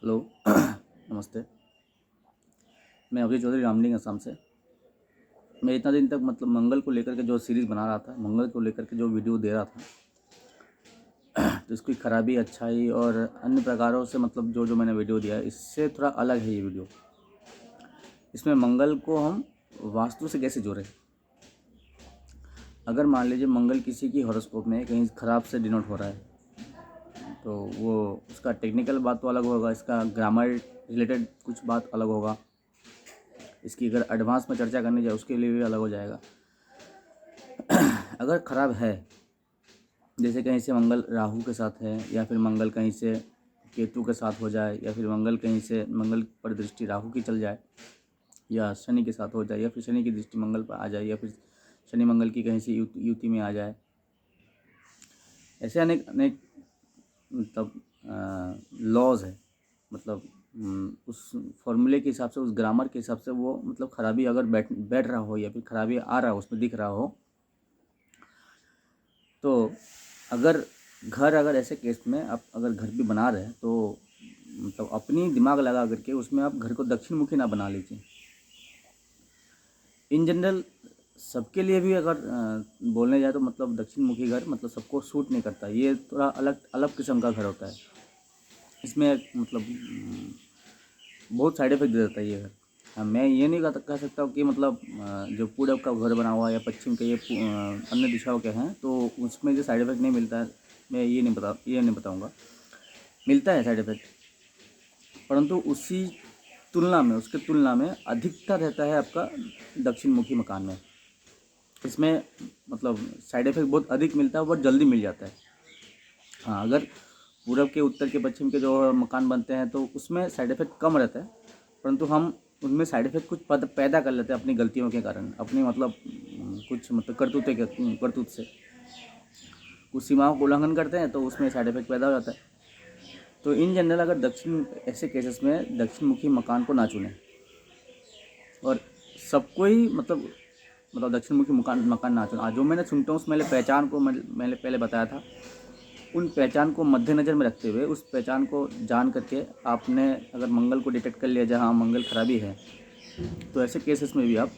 Hello. नमस्ते। मैं अभय चौधरी रामलिंग असम से। मैं इतना दिन तक मतलब मंगल को लेकर के जो सीरीज़ बना रहा था, मंगल को लेकर के जो वीडियो दे रहा था, तो इसकी खराबी, अच्छाई और अन्य प्रकारों से मतलब जो जो मैंने वीडियो दिया है, इससे थोड़ा अलग है ये वीडियो। इसमें मंगल को हम वास्तु से कैसे जोड़ें। अगर मान लीजिए मंगल किसी की हॉरोस्कोप में कहीं ख़राब से डिनोट हो रहा है, तो वो उसका टेक्निकल बात तो अलग होगा, इसका ग्रामर रिलेटेड कुछ बात अलग होगा, इसकी अगर एडवांस में चर्चा करनी जाए उसके लिए भी अलग हो जाएगा। अगर ख़राब है, जैसे कहीं से मंगल राहु के साथ है, या फिर मंगल कहीं से केतु के साथ हो जाए, या फिर मंगल कहीं से मंगल पर दृष्टि राहु की चल जाए, या शनि के साथ हो जाए, या फिर शनि की दृष्टि मंगल पर आ जाए, या फिर शनि मंगल की कहीं से युति में आ जाए, ऐसे अनेक अनेक मतलब लॉज है। मतलब उस फॉर्मूले के हिसाब से, उस ग्रामर के हिसाब से वो मतलब खराबी अगर बैठ रहा हो, या फिर खराबी आ रहा हो, उसमें दिख रहा हो, तो अगर ऐसे केस में आप अगर घर भी बना रहे हैं, तो मतलब अपनी दिमाग लगा करके उसमें आप घर को दक्षिण मुखी ना बना लीजिए। इन जनरल सबके लिए भी अगर बोलने जाए तो मतलब दक्षिण मुखी घर मतलब सबको सूट नहीं करता। ये थोड़ा अलग अलग किस्म का घर होता है। इसमें मतलब बहुत साइड इफेक्ट दे देता है ये घर। हाँ, मैं ये नहीं कह सकता हूँ कि मतलब जो पूरब का घर बना हुआ है या पश्चिम के, ये अन्य दिशाओं के हैं तो उसमें जो साइड इफेक्ट नहीं मिलता है, मैं ये नहीं बताऊँगा। मिलता है साइड इफेक्ट, परंतु उसके तुलना में अधिकतर रहता है आपका दक्षिण मुखी मकान में। इसमें मतलब साइड इफेक्ट बहुत अधिक मिलता है, बहुत जल्दी मिल जाता है। हाँ, अगर पूरब के, उत्तर के, पश्चिम के जो मकान बनते हैं तो उसमें साइड इफेक्ट कम रहता है, परंतु हम उनमें साइड इफेक्ट कुछ पैदा कर लेते हैं अपनी गलतियों के कारण, अपनी मतलब कुछ मतलब करतूत से कुछ सीमाओं को उल्लंघन करते हैं, तो उसमें साइड इफेक्ट पैदा हो जाता है। तो इन जनरल अगर ऐसे केसेस में दक्षिण मुखी मकान को ना चुनें, और सबको ही मतलब दक्षिण मुखी मकान ना चुनें। जो मैंने सुनता हूँ उसमें पहचान को मैंने पहले बताया था, उन पहचान को मद्देनज़र में रखते हुए, उस पहचान को जान करके आपने अगर मंगल को डिटेक्ट कर लिया जहाँ मंगल खराबी है, तो ऐसे केसेस में भी आप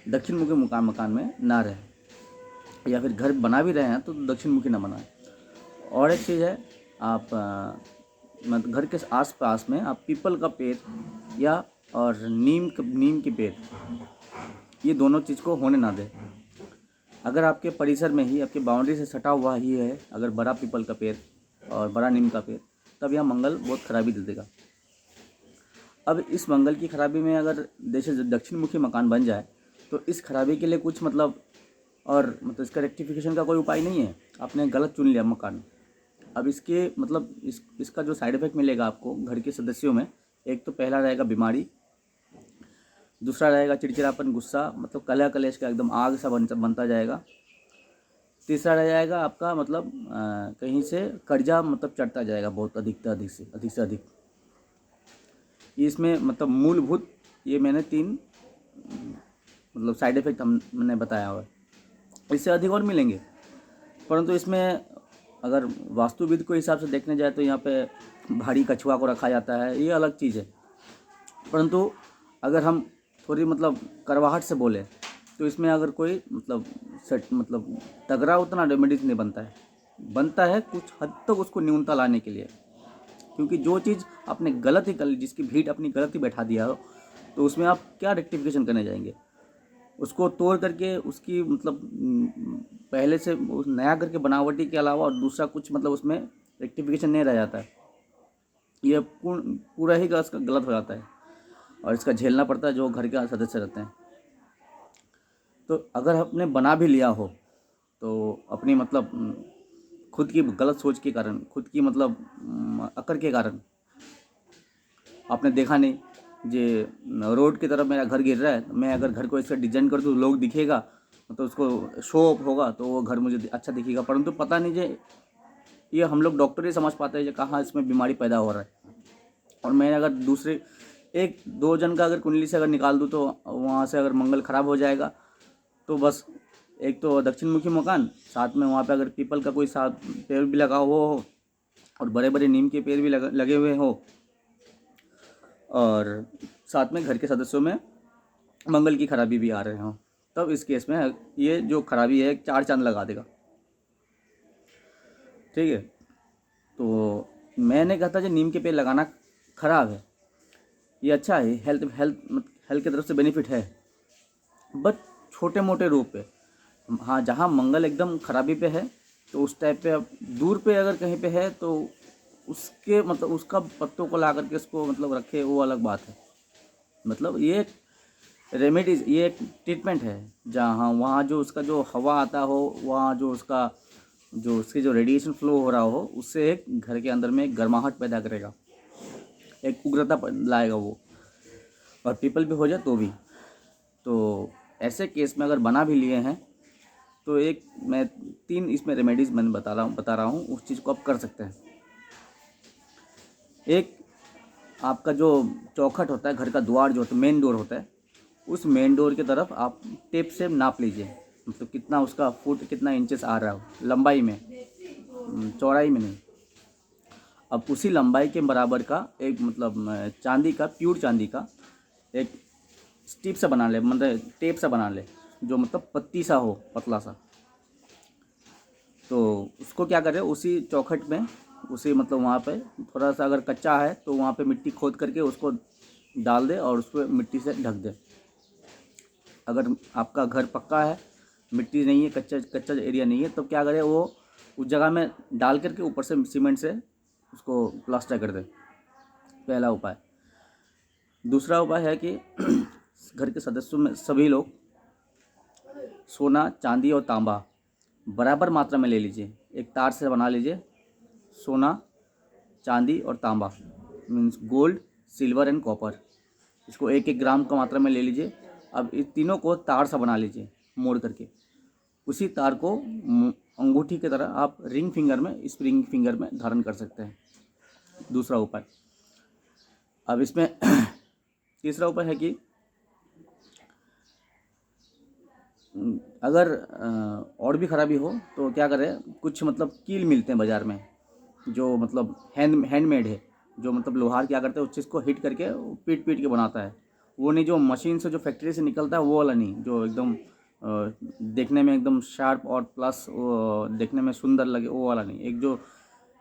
दक्षिण मुखी मकान में ना रहें, या फिर घर बना भी रहे हैं तो दक्षिण मुखी ना बनाएं। और एक चीज़ है, आप मतलब घर के आसपास में आप पीपल का पेड़ या और नीम के पेड़, ये दोनों चीज़ को होने ना दें। अगर आपके परिसर में ही, आपके बाउंड्री से सटा हुआ ही है अगर बड़ा पीपल का पेड़ और बड़ा नीम का पेड़, तब यह मंगल बहुत खराबी दे देगा। अब इस मंगल की खराबी में अगर जैसे दक्षिण मुखी मकान बन जाए, तो इस खराबी के लिए कुछ मतलब इसका रेक्टिफिकेशन का कोई उपाय नहीं है। आपने गलत चुन लिया मकान। अब इसके मतलब इसका जो साइड इफेक्ट मिलेगा आपको घर के सदस्यों में, एक तो पहला रहेगा बीमारी, दूसरा रहेगा चिड़चिड़ापन, गुस्सा, मतलब कलह कलेश का एकदम आग सा बनता जाएगा। तीसरा रह जाएगा आपका मतलब कहीं से कर्जा मतलब चढ़ता जाएगा बहुत अधिक से अधिक। इसमें मतलब मूलभूत ये मैंने 3 मतलब साइड इफ़ेक्ट मैंने बताया हुआ है। इससे अधिक और मिलेंगे, परंतु इसमें अगर वास्तुविद के हिसाब से देखने जाए तो यहाँ पे भारी कछुआ को रखा जाता है, ये अलग चीज़ है। परंतु अगर हम थोड़ी मतलब करवाहट से बोले तो इसमें अगर कोई मतलब तगड़ा उतना रेमेडीज नहीं बनता है कुछ हद तक उसको न्यूनता लाने के लिए। क्योंकि जो चीज़ आपने गलत ही कर ली, जिसकी भीड़ अपनी गलत ही बैठा दिया हो, तो उसमें आप क्या रेक्टिफिकेशन करने जाएंगे। उसको तोड़ करके उसकी मतलब पहले से उस नया करके बनावटी के अलावा और दूसरा कुछ मतलब उसमें रेक्टिफिकेशन नहीं रह जाता है। ये पूरा ही गलत हो जाता है, और इसका झेलना पड़ता है जो घर के सदस्य रहते हैं। तो अगर आपने बना भी लिया हो तो अपनी मतलब खुद की गलत सोच के कारण, खुद की मतलब अकड़ के कारण, आपने देखा नहीं जे रोड की तरफ मेरा घर गिर रहा है, मैं अगर घर को इसका डिजाइन कर दूँ लोग दिखेगा, तो उसको शो ऑफ होगा तो वो घर मुझे अच्छा दिखेगा, परंतु पता नहीं जे ये हम लोग डॉक्टर ही समझ पाते हैं जो कहाँ इसमें बीमारी पैदा हो रहा है। और मैं अगर दूसरे 1-2 जन का अगर कुंडली से अगर निकाल दूँ तो वहाँ से अगर मंगल खराब हो जाएगा, तो बस एक तो दक्षिण मुखी मकान, साथ में वहाँ पे अगर पीपल का कोई साथ पेड़ भी लगा हुआ हो और बड़े बड़े नीम के पेड़ भी लगे हुए हो, और साथ में घर के सदस्यों में मंगल की खराबी भी आ रहे हों, तब इस केस में ये जो खराबी है 4 चांद लगा देगा। ठीक है, तो मैंने कहा था जो नीम के पेड़ लगाना खराब है, ये अच्छा है, हेल्थ की तरफ से बेनिफिट है, बट छोटे मोटे रूप पे। हाँ, जहाँ मंगल एकदम खराबी पे है तो उस टाइप पे, अब दूर पे अगर कहीं पे है तो उसके मतलब उसका पत्तों को ला करके उसको मतलब रखे, वो अलग बात है। मतलब ये रेमेडीज, ये एक ट्रीटमेंट है जहाँ वहाँ जो उसका जो हवा आता हो, वहाँ जो उसका जो उसकी जो रेडिएशन फ्लो हो रहा हो, उससे एक घर के अंदर में एक गर्माहट पैदा करेगा, एक उग्रता लाएगा वो, और पीपल भी हो जाए तो भी। तो ऐसे केस में अगर बना भी लिए हैं तो एक मैं 3 इसमें रेमेडीज़ मैंने बता रहा हूँ, उस चीज़ को आप कर सकते हैं। एक, आपका जो चौखट होता है, घर का द्वार जो होता है, मेन डोर होता है, उस मेन डोर की तरफ आप टेप से नाप लीजिए, मतलब कितना उसका फुट कितना इंचेस आ रहा हो लंबाई में, चौड़ाई में नहीं। अब उसी लंबाई के बराबर का एक मतलब चांदी का, प्योर चांदी का एक स्टिप सा बना ले, मतलब टेप सा बना ले, जो मतलब पत्ती सा हो, पतला सा। तो उसको क्या करें, उसी चौखट में, उसी मतलब वहाँ पे थोड़ा सा अगर कच्चा है तो वहाँ पे मिट्टी खोद करके उसको डाल दे और उसको मिट्टी से ढक दे। अगर आपका घर पक्का है, मिट्टी नहीं है, कच्चा कच्चा एरिया नहीं है, तो क्या करें, वो उस जगह में डाल करके ऊपर से सीमेंट से उसको प्लास्टर कर दे, पहला उपाय। दूसरा उपाय है कि घर के सदस्यों में सभी लोग सोना, चांदी और तांबा बराबर मात्रा में ले लीजिए, एक तार से बना लीजिए। सोना, चांदी और तांबा means gold, silver and copper, इसको 1-1 ग्राम का मात्रा में ले लीजिए। अब इस तीनों को तार सा बना लीजिए मोड़ करके, उसी तार को अंगूठी की तरह आप रिंग फिंगर में, इस रिंग फिंगर में धारण कर सकते हैं। दूसरा उपाय। अब इसमें तीसरा उपाय है कि अगर और भी खराबी हो तो क्या करें, कुछ मतलब कील मिलते हैं बाज़ार में, जो मतलब हैंडमेड है, जो मतलब लोहार क्या करते हैं, उस चीज़ को हिट करके पीट पीट के बनाता है। वो नहीं जो मशीन से, जो फैक्ट्री से निकलता है वो वाला नहीं, जो एकदम देखने में एकदम शार्प और प्लस देखने में सुंदर लगे, वो वाला नहीं। एक जो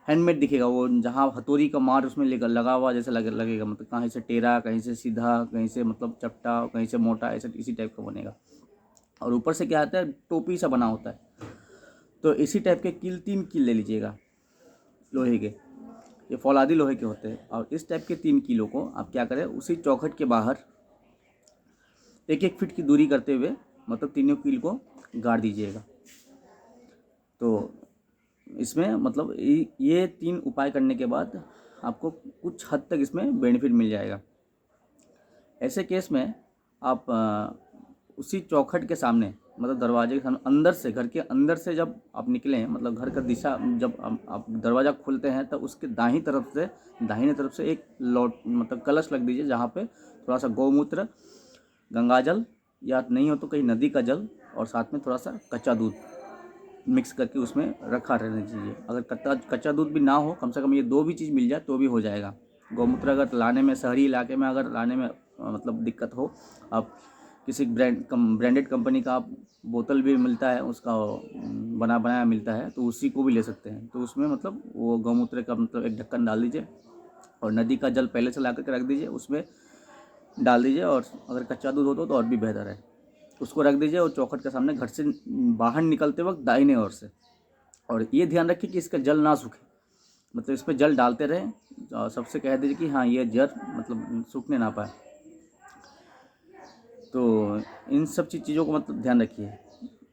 हैंडमेड दिखेगा, वो जहाँ हथौड़ी का मार उसमें लगा हुआ जैसे लगेगा, मतलब कहीं से टेढ़ा, कहीं से सीधा, कहीं से मतलब चपटा, कहीं से मोटा, ऐसे इसी टाइप का बनेगा। और ऊपर से क्या आता है, टोपी सा बना होता है। तो इसी टाइप के कील, 3 कील ले लीजिएगा लोहे के, ये फौलादी लोहे के होते हैं। और इस टाइप के 3 कीलों को आप क्या करें, उसी चौखट के बाहर 1-1 फीट की दूरी करते हुए मतलब तीनों कील को गाड़ दीजिएगा। तो इसमें मतलब ये 3 उपाय करने के बाद आपको कुछ हद तक इसमें बेनिफिट मिल जाएगा। ऐसे केस में आप उसी चौखट के सामने, मतलब दरवाजे के सामने, अंदर से, घर के अंदर से जब आप निकलें, मतलब घर का दिशा जब आप दरवाज़ा खोलते हैं, तो उसके दाहिनी तरफ से एक लौट मतलब कलश रख दीजिए, जहाँ पे थोड़ा सा गौमूत्र, गंगाजल, या नहीं हो तो कहीं नदी का जल, और साथ में थोड़ा सा कच्चा दूध मिक्स करके उसमें रखा रहना चाहिए। अगर कच्चा दूध भी ना हो, कम से कम ये 2 भी चीज़ मिल जाए तो भी हो जाएगा। गौमूत्र अगर लाने में, शहरी इलाके में अगर लाने में मतलब दिक्कत हो, आप किसी ब्रांडेड कंपनी का आप बोतल भी मिलता है, उसका बना बनाया मिलता है, तो उसी को भी ले सकते हैं। तो उसमें मतलब वो गौमूत्र का मतलब एक ढक्कन डाल दीजिए, और नदी का जल पहले से ला करके रख दीजिए, उसमें डाल दीजिए, और अगर कच्चा दूध हो तो और भी बेहतर है। उसको रख दीजिए और चौखट के सामने, घर से बाहर निकलते वक्त दाहिने ओर से। और ये ध्यान रखिए कि इसका जल ना सूखे, मतलब इस पर जल डालते रहें, और सबसे कह दीजिए कि हाँ, ये जल मतलब सूखने ना पाए। तो इन सब चीज़ों को मतलब ध्यान रखिए।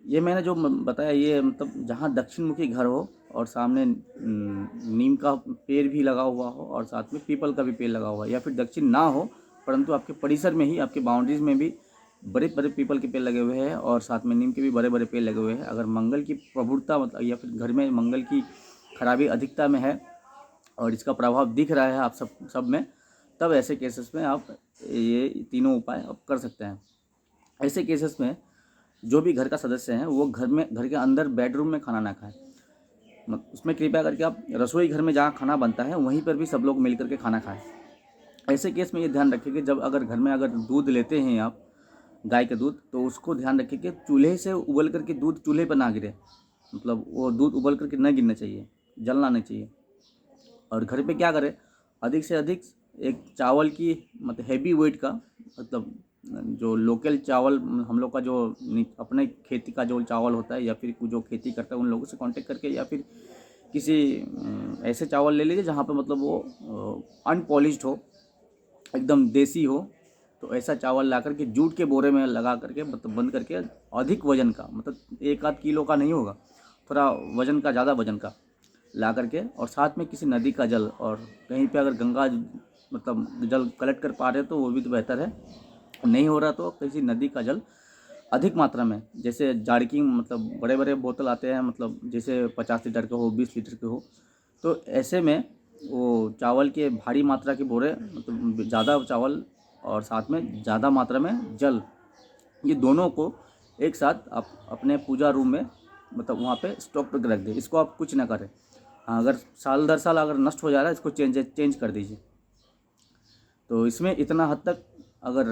ये मैंने जो बताया, ये मतलब जहाँ दक्षिण मुखी घर हो और सामने नीम का पेड़ भी लगा हुआ हो और साथ में पीपल का भी पेड़ लगा हुआ है, या फिर दक्षिण ना हो परंतु आपके परिसर में ही, आपके बाउंड्रीज में भी बड़े बड़े पीपल के पेड़ लगे हुए हैं और साथ में नीम के भी बड़े बड़े पेड़ लगे हुए हैं, अगर मंगल की प्रभुरता मतलब, या फिर घर में मंगल की खराबी अधिकता में है और इसका प्रभाव दिख रहा है आप सब में, तब ऐसे केसेस में आप ये तीनों उपाय आप कर सकते हैं। ऐसे केसेस में जो भी घर का सदस्य हैं वो घर के अंदर बेडरूम में खाना ना खाएं, उसमें कृपया करके आप रसोई घर में जहाँ खाना बनता है वहीं पर भी सब लोग मिल करके खाना खाएं। ऐसे केस में ये ध्यान रखें कि जब अगर घर में अगर दूध लेते हैं आप गाय का दूध, तो उसको ध्यान रखें कि चूल्हे से उबल करके दूध चूल्हे पर ना गिरे, मतलब वो दूध उबल करके न गिरना चाहिए, जलना नहीं चाहिए। और घर पे क्या करें, अधिक से अधिक एक चावल की मतलब हैवी वेट का, मतलब जो लोकल चावल हम लोग का जो अपने खेती का जो चावल होता है, या फिर जो खेती करता है उन लोगों से कांटेक्ट करके, या फिर किसी ऐसे चावल ले लीजिए जहाँ पे मतलब वो अनपॉलिश्ड हो, एकदम देसी हो। तो ऐसा चावल ला करके जूट के बोरे में लगा करके, मतलब बंद करके, अधिक वजन का, मतलब 1 आध किलो का नहीं होगा, थोड़ा वजन का, ज़्यादा वजन का ला करके, और साथ में किसी नदी का जल, और कहीं पे अगर गंगा मतलब जल कलेक्ट कर पा रहे तो वो भी तो बेहतर है, नहीं हो रहा तो किसी नदी का जल अधिक मात्रा में, जैसे जार की मतलब बड़े बड़े बोतल आते हैं, मतलब जैसे 50 लीटर के हो, 20 लीटर के हो, तो ऐसे में वो चावल के भारी मात्रा के बोरे, मतलब ज़्यादा चावल और साथ में ज़्यादा मात्रा में जल, ये दोनों को एक साथ आप अपने पूजा रूम में, मतलब वहाँ पे स्टॉक करके रख दें। इसको आप कुछ ना करें। हाँ, अगर साल दर साल अगर नष्ट हो जा रहा है, इसको चेंज कर दीजिए। तो इसमें इतना हद तक अगर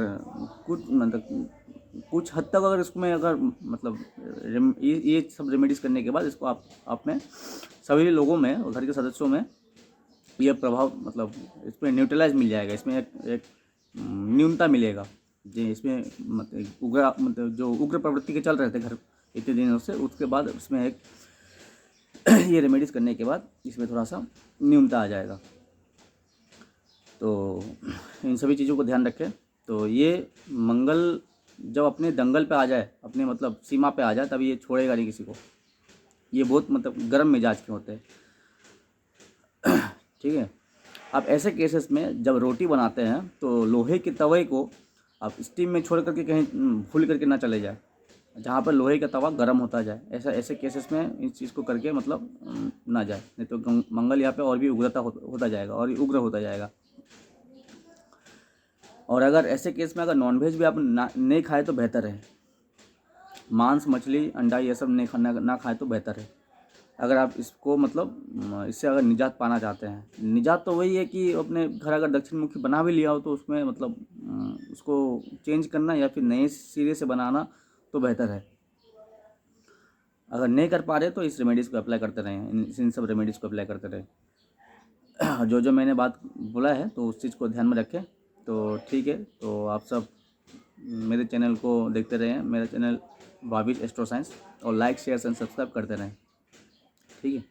कुछ मतलब कुछ हद तक अगर इसमें अगर मतलब ये सब रेमेडीज़ करने के बाद इसको आप में सभी लोगों में और घर के सदस्यों में यह प्रभाव, मतलब इसमें न्यूट्रलाइज मिल जाएगा, इसमें एक न्यूनता मिलेगा। जी, इसमें मतलब मतलब जो उग्र प्रवृत्ति के चल रहे थे घर इतने दिनों से, उसके बाद इसमें एक ये रेमेडीज़ करने के बाद इसमें थोड़ा सा न्यूनता आ जाएगा। तो इन सभी चीज़ों को ध्यान रखें। तो ये मंगल जब अपने दंगल पे आ जाए, अपने मतलब सीमा पे आ जाए, तभी ये छोड़ेगा नहीं किसी को। ये बहुत मतलब गर्म मिजाज के होते हैं, ठीक है। आप ऐसे केसेस में जब रोटी बनाते हैं तो लोहे के तवे को आप स्टीम में छोड़ करके कहीं भूल करके ना चले जाए, जहाँ पर लोहे का तवा गर्म होता जाए। ऐसे केसेस में इस चीज़ को करके मतलब ना जाए, नहीं तो मंगल यहाँ पे और भी उग्रता होता जाएगा, और उग्र होता जाएगा। और अगर ऐसे केस में अगर नॉनवेज भी आप नहीं खाए तो बेहतर है। मांस, मछली, अंडा ये सब नहीं खाना, ना खाए तो बेहतर है। अगर आप इसको मतलब इससे अगर निजात पाना चाहते हैं। निजात तो वही है कि अपने घर अगर दक्षिण मुखी बना भी लिया हो तो उसमें मतलब उसको चेंज करना या फिर नए सिरे से बनाना तो बेहतर है। अगर नहीं कर पा रहे तो इस रेमेडीज़ को अप्लाई करते रहें, इन सब रेमेडीज़ को अप्लाई करते रहें। जो मैंने बात बोला है तो उस चीज़ को ध्यान में रखें। तो ठीक है, तो आप सब मेरे चैनल को देखते रहें, मेरा चैनल भाविश एस्ट्रो साइंस, और लाइक, शेयर एंड सब्सक्राइब करते रहें, ठीक है।